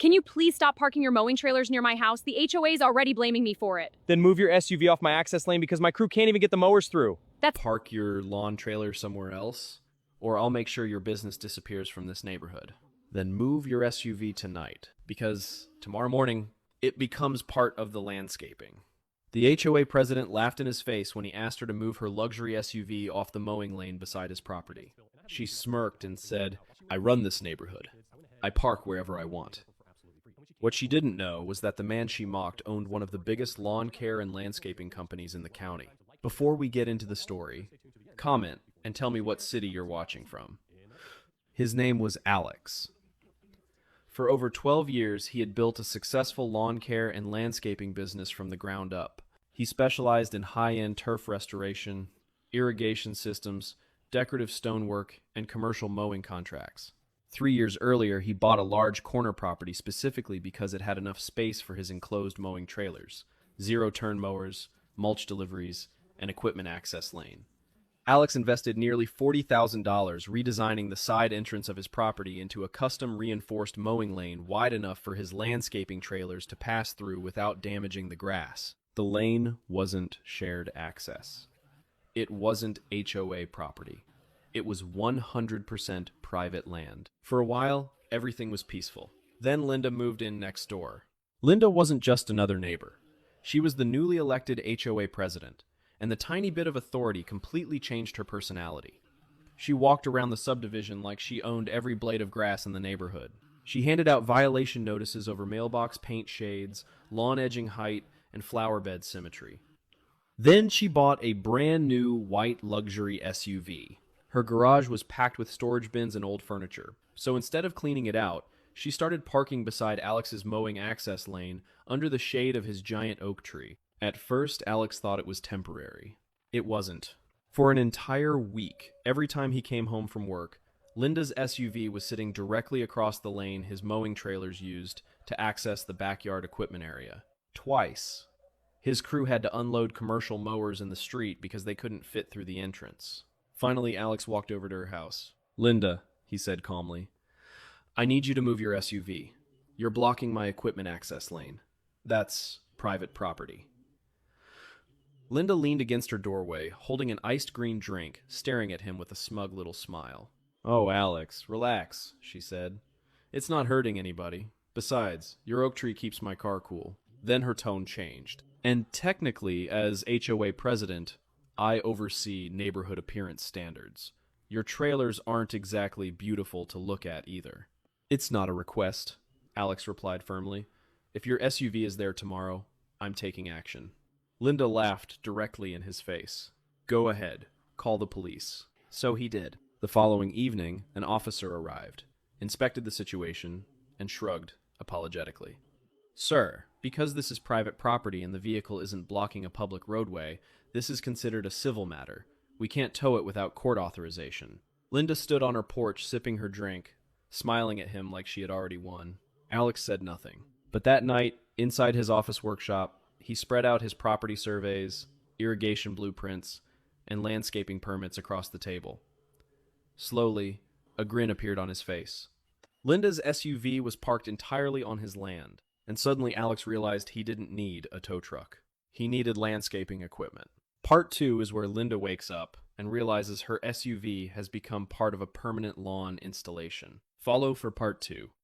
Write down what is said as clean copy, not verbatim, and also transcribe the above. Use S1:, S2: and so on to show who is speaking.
S1: Can you please stop parking your mowing trailers near my house? The HOA is already blaming me for it.
S2: Then move your SUV off my access lane because my crew can't even get the mowers through.
S3: Park your lawn trailer somewhere else, or I'll make sure your business disappears from this neighborhood. Then move your SUV tonight, because tomorrow morning, it becomes part of the landscaping. The HOA president laughed in his face when he asked her to move her luxury SUV off the mowing lane beside his property. She smirked and said, "I run this neighborhood. I park wherever I want." What she didn't know was that the man she mocked owned one of the biggest lawn care and landscaping companies in the county. Before we get into the story, comment and tell me what city you're watching from. His name was Alex. For over 12 years, he had built a successful lawn care and landscaping business from the ground up. He specialized in high-end turf restoration, irrigation systems, decorative stonework, and commercial mowing contracts. 3 years earlier, he bought a large corner property specifically because it had enough space for his enclosed mowing trailers, zero-turn mowers, mulch deliveries, and equipment access lane. Alex invested nearly $40,000 redesigning the side entrance of his property into a custom reinforced mowing lane wide enough for his landscaping trailers to pass through without damaging the grass. The lane wasn't shared access. It wasn't HOA property. It was 100% private land. For a while, everything was peaceful. Then Linda moved in next door. Linda wasn't just another neighbor. She was the newly elected HOA president, and the tiny bit of authority completely changed her personality. She walked around the subdivision like she owned every blade of grass in the neighborhood. She handed out violation notices over mailbox paint shades, lawn edging height, and flower bed symmetry. Then she bought a brand new white luxury SUV. Her garage was packed with storage bins and old furniture, so instead of cleaning it out, she started parking beside Alex's mowing access lane under the shade of his giant oak tree. At first, Alex thought it was temporary. It wasn't. For an entire week, every time he came home from work, Linda's SUV was sitting directly across the lane his mowing trailers used to access the backyard equipment area. Twice, his crew had to unload commercial mowers in the street because they couldn't fit through the entrance. Finally, Alex walked over to her house. "Linda," he said calmly, "I need you to move your SUV. You're blocking my equipment access lane. That's private property." Linda leaned against her doorway, holding an iced green drink, staring at him with a smug little smile. "Oh, Alex, relax," she said. "It's not hurting anybody. Besides, your oak tree keeps my car cool." Then her tone changed. "And technically, as HOA president, I oversee neighborhood appearance standards. Your trailers aren't exactly beautiful to look at either." "It's not a request," Alex replied firmly. "If your SUV is there tomorrow, I'm taking action." Linda laughed directly in his face. "Go ahead, call the police." So he did. The following evening, an officer arrived, inspected the situation, and shrugged apologetically. "Sir, because this is private property and the vehicle isn't blocking a public roadway, this is considered a civil matter. We can't tow it without court authorization." Linda stood on her porch sipping her drink, smiling at him like she had already won. Alex said nothing. But that night, inside his office workshop, he spread out his property surveys, irrigation blueprints, and landscaping permits across the table. Slowly, a grin appeared on his face. Linda's SUV was parked entirely on his land, and suddenly Alex realized he didn't need a tow truck. He needed landscaping equipment. Part 2 is where Linda wakes up and realizes her SUV has become part of a permanent lawn installation. Follow for Part 2.